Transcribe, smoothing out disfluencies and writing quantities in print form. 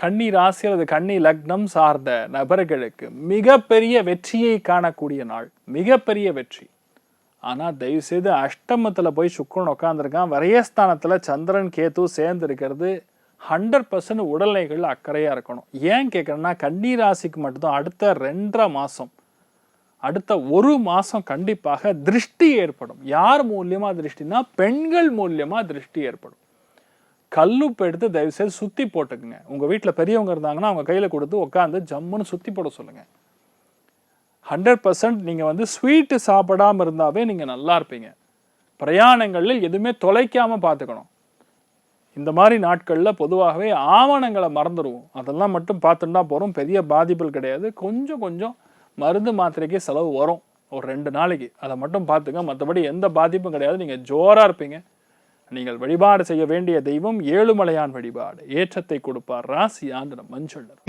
கன்னி ராசி அல்லது கன்னி லக்னம் சார்ந்த நபர்களுக்கு மிகப்பெரிய வெற்றியை காணக்கூடிய நாள், மிகப்பெரிய வெற்றி. ஆனா தயவு செய்து அஷ்டமத்துல போய் சுக்கிரன் உட்காந்துருக்கான், வரையஸ்தானத்துல சந்திரன் கேது சேர்ந்து இருக்கிறது 100% உடல்நிலைகள் அக்கறையா இருக்கணும். ஏன் கேட்கறேன்னா கன்னி ராசிக்கு மட்டும்தான் அடுத்த 2.5 மாசம், அடுத்த 1 மாசம் கண்டிப்பாக திருஷ்டி ஏற்படும். யார் மூலியமா திருஷ்டினா பெண்கள் மூலியமா திருஷ்டி ஏற்படும். கல்லுப்பு எடுத்து தயவு செய்து சுத்தி போட்டுக்குங்க. உங்க வீட்டுல பெரியவங்க இருந்தாங்கன்னா அவங்க கையில கொடுத்து உட்காந்து ஜம்முன்னு சுத்தி போட சொல்லுங்க. 100% நீங்க ஸ்வீட்டு சாப்பிடாம இருந்தாவே நீங்க நல்லா இருப்பீங்க. பிரயாணங்கள்ல எதுவுமே தொலைக்காம பார்த்துக்கணும். இந்த மாதிரி நாட்கள்ல பொதுவாகவே ஆவணங்களை மறந்துடுவோம். அதெல்லாம் மட்டும் பார்த்துட்டா போறோம், பெரிய பாதிப்புகள் கிடையாது. கொஞ்சம் மருந்து மாத்திரைக்கே செலவு வரும் ஒரு 2 நாளைக்கு, அதை மட்டும் பார்த்துங்க. மற்றபடி எந்த பாதிப்பும் கிடையாது. நீங்க ஜோரா இருப்பீங்க. நீங்கள் வழிபாடு செய்ய வேண்டிய தெய்வம் ஏழுமலையான் வழிபாடு. ஏற்றத்தை கொடுப்பார். ராசி ஆந்திரம் மஞ்சள்.